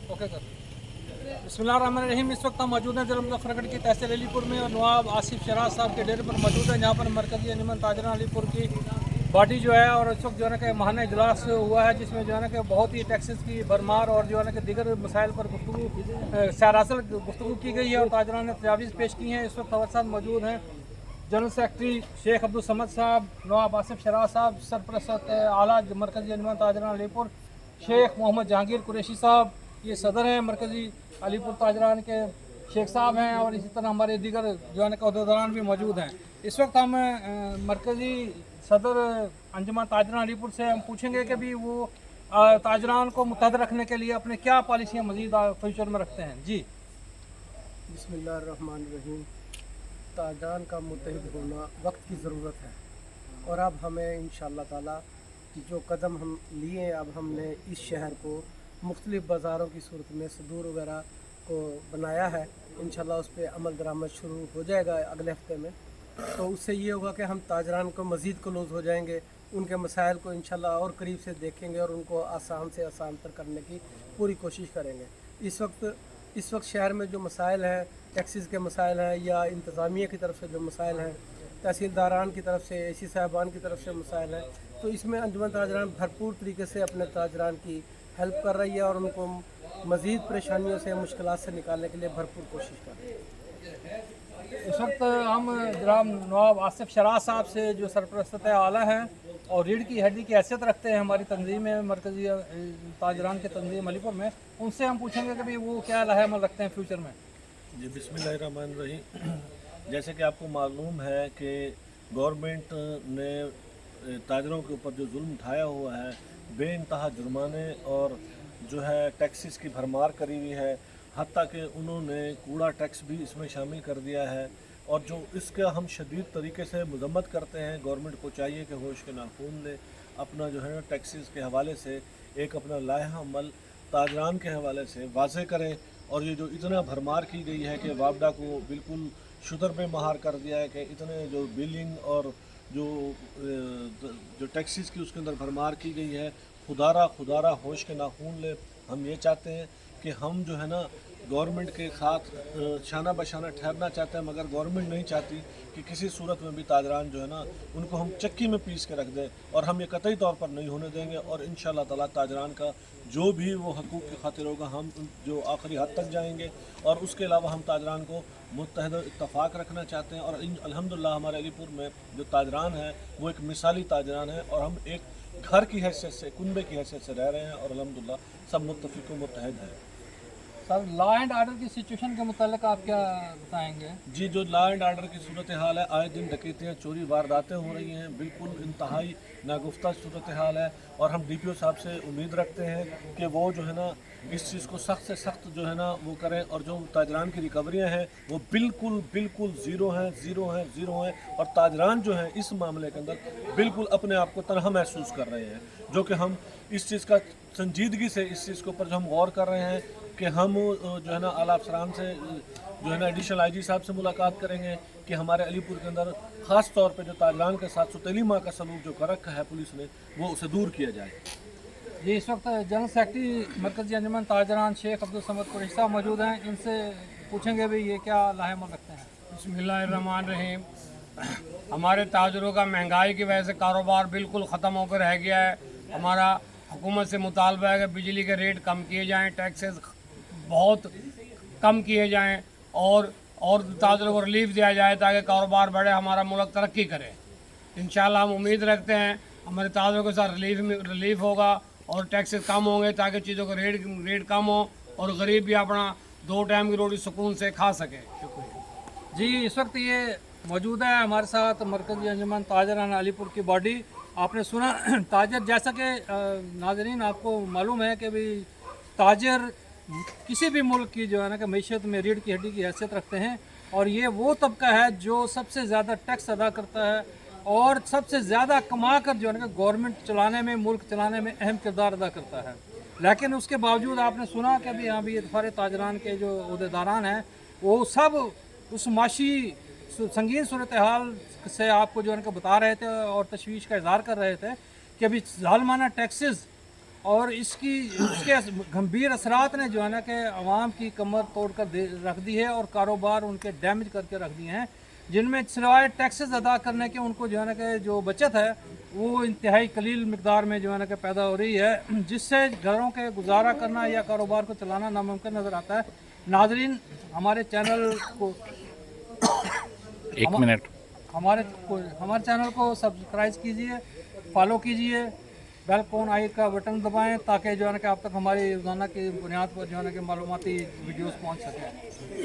Okay sir. बिस्मिल्लाहिर्रहमानिर्रहीम। इस वक्त हम मौजूद हैं ज़िला मुज़फ़्फ़रगढ़ की तहसील अलीपुर में और नवाब आसिफ शराज साहब के डेरे पर मौजूद है, जहाँ पर मरकज़ी अंजुमन ताजरान अलीपुर की बॉडी जो है, और इस वक्त जो है ना कि महाना इजलास हुआ है, जिसमें जो है ना कि बहुत ही टैक्सेस की भरमार और जो है ना कि दीगर मसाइल पर गुफ्तगू सरासर गुफ्तगू की गई है और ताजरान ने तजावीज़ पेश की हैं। इस वक्त हमारे साथ मौजूद हैं जनरल सेक्रेटरी शेख अब्दुल समद साहब, नवाब आसिफ शराज साहब, सरपरस्त आला मरकज़ी अंजुमन ताजरान अलीपुर शेख मोहम्मद जहांगीर कुरैशी साहब, ये सदर हैं मरकज़ी अलीपुर ताजरान के शेख साहब हैं, और इसी तरह हमारे दीगर जो है ना अहदेदारान भी मौजूद हैं। इस वक्त हम मरकज़ी सदर अंजुमन ताजरान अलीपुर से हम पूछेंगे कि भी वो ताजरान को मुत्तहद रखने के लिए अपने क्या पॉलिसियाँ मज़ीद फ्यूचर में रखते हैं। जी बिस्मिल्लाहिर्रहमानिर्रहीम। ताजरान का मुत्तहिद होना वक्त की ज़रूरत है, और अब हमें इंशाअल्लाह ताला जो कदम हम लिए, अब हमने इस शहर को मुख्तलिफ़ बाज़ारों की सूरत में सदूर वगैरह को बनाया है। इंशाअल्लाह उस पर अमल दरामद शुरू हो जाएगा अगले हफ्ते में। तो उससे ये होगा कि हम ताजरान को मज़ीद क्लोज़ हो जाएंगे, उनके मसाइल को इंशाअल्लाह और करीब से देखेंगे और उनको आसान से आसान तर करने की पूरी कोशिश करेंगे। इस वक्त शहर में जो मसाइल हैं, टैक्सेस के मसाइल हैं, या इंतज़ामिया की तरफ से जो मसाइल हैं, तहसीलदारान की तरफ से, एसी साहबान की तरफ से मसाइल हैं, तो इसमें अंजुमन ताजरान भरपूर तरीके से अपने ताजरान की हेल्प कर रही है और उनको मज़ीद परेशानियों से, मुश्किलात से निकालने के लिए भरपूर कोशिश कर रही है। इस वक्त हम जनाब नवाब आसिफ शराज साहब से, जो सरपरस्त आला हैं और रीढ़ की हड्डी की हैसियत रखते हैं हमारी तंजीम में, मरकज़ी ताजरान के तंजीम अलीपुर में, उनसे हम पूछेंगे कि भाई वो क्या लहर अमल रखते हैं फ्यूचर में। जी बिस्मिल्लाहिर्रहमानिर्रहीम। जैसे कि आपको मालूम है कि गवर्नमेंट ने ताजरों के ऊपर जो जुल्म उठाया हुआ है, बेइंतहा जुर्माने और जो है टैक्सेस की भरमार करी हुई है, हत्ता कि उन्होंने कूड़ा टैक्स भी इसमें शामिल कर दिया है, और जो इसका हम शदीद तरीके से मजम्मत करते हैं। गवर्नमेंट को चाहिए कि होश के नाखून ले अपना जो है ना टैक्सेस के हवाले से एक अपना लाहा अमल ताजरान के हवाले से वाज़े करें, और ये जो इतना भरमार की गई है कि वापडा को बिल्कुल शुतर में महार कर दिया है, कि इतने जो बिलिंग और जो टैक्सेस की उसके अंदर भरमार की गई है, खुदारा होश के नाखून ले। हम ये चाहते हैं कि हम जो है ना गवर्नमेंट के साथ शाना बशाना ठहरना चाहते हैं, मगर गवर्नमेंट नहीं चाहती कि किसी सूरत में भी ताजरान जो है ना उनको हम चक्की में पीस के रख दें, और हम ये कतई तौर पर नहीं होने देंगे। और इंशाअल्लाह ताला ताजरान का जो भी वो हकूक़ की खातिर होगा, हम जो आखिरी हद तक जाएंगे, और उसके अलावा हम ताजरान को मुत्तहद इत्तफ़ाक़ रखना चाहते हैं। और अल्हम्दुलिल्लाह हमारे अलीपुर में जो ताजरान है वो एक मिसाली ताजरान है, और हम एक घर की हैसियत से, कुनबे की हैसियत से रह रहे हैं, और अल्हम्दुलिल्लाह सब मुत्तफ़िक़ व मुत्तहद हैं। सर, लॉ एंड आर्डर की सिचुएशन के मुतालिक आप क्या बताएंगे? जी, जो लॉ एंड आर्डर की सूरत हाल है, आए दिन डकैतियाँ, चोरी, वारदातें हो रही हैं, बिल्कुल इंतहाई नागुफ्ता सूरत हाल है। और हम DPO साहब से उम्मीद रखते हैं कि वो जो है ना इस चीज़ को सख्त से सख्त जो है ना वो करें, और जो ताजरान की रिकवरियाँ हैं वो बिल्कुल ज़ीरो हैं। और ताजरान जो है इस मामले के अंदर बिल्कुल अपने आप को तनहा महसूस कर रहे हैं, जो कि हम इस चीज़ का संजीदगी से इस चीज़ के ऊपर जो हम गौर कर रहे हैं कि हम जो है ना आला अफसरान से जो है ना एडिशनल IG साहब से मुलाकात करेंगे कि हमारे अलीपुर के अंदर ख़ास तौर पे जो ताजरान के साथ सुतैली माँ का सलूक जो कर रखा है पुलिस ने, वो उसे दूर किया जाए। जी, इस वक्त जनरल सेक्रेटरी मरकज़ी अंजुमन ताजरान शेख अब्दुल समद कुरैशी साहब मौजूद हैं, इनसे पूछेंगे भी ये क्या लहर अमल रखते हैं। बिस्मिल्लाहिर्रहमानिर्रहीम। हमारे ताजरों का महंगाई की वजह से कारोबार बिल्कुल ख़त्म होकर रह गया है। हमारा हुकूमत से मुतालबा है कि बिजली के रेट कम किए जाएँ, टैक्सेस बहुत कम किए जाएँ, और ताजरों को रिलीफ दिया जाए ताकि कारोबार बढ़े, हमारा मुल्क तरक्की करे। इंशाअल्लाह हम उम्मीद रखते हैं हमारे ताजरों के साथ रिलीफ होगा और टैक्सेस कम होंगे, ताकि चीज़ों का रेट कम हो और गरीब भी अपना 2 टाइम की रोटी सुकून से खा सके। शुक्रिया जी, इस वक्त ये मौजूद है हमारे साथ मरकज़ी अंजुमन ताजरान अलीपुर की बॉडी। आपने सुना ताजर, जैसा कि नाज़रीन आपको मालूम है कि भाई ताजर किसी भी मुल्क की जो है ना कि मईशत में रीढ़ की हड्डी की हैसियत रखते हैं, और ये वो तबका है जो सबसे ज़्यादा टैक्स अदा करता है और सबसे ज़्यादा कमा कर जो है ना गवर्नमेंट चलाने में, मुल्क चलाने में अहम किरदार अदा करता है। लेकिन उसके बावजूद आपने सुना कि अभी यहाँ भी इतफार ताजरान के जो अहदेदारान हैं वो सब उस माशी संगीन सूरत हाल से आपको जो है ना बता रहे थे और तशवीश का इजहार कर रहे थे कि अभी ज़ालिमाना टैक्सेस और इसके गंभीर असरात ने जो है ना कि आवाम की कमर तोड़ कर रख दी है और कारोबार उनके डैमेज करके रख दिए हैं, जिनमें सिवाय टैक्सेस अदा करने के उनको जो है ना कि जो बचत है वो इंतहाई कलील मिकदार में जो है ना कि पैदा हो रही है, जिससे घरों के गुजारा करना या कारोबार को चलाना नामुमकिन नज़र आता है। नाजरीन, हमारे चैनल को हमारे चैनल को सब्सक्राइब कीजिए, फॉलो कीजिए, बेल कॉन आई का बटन दबाएं ताकि जो है ना कि आप तक हमारी रोज़ाना की बुनियाद पर जो है ना कि मालूमाती वीडियोस पहुंच सकें।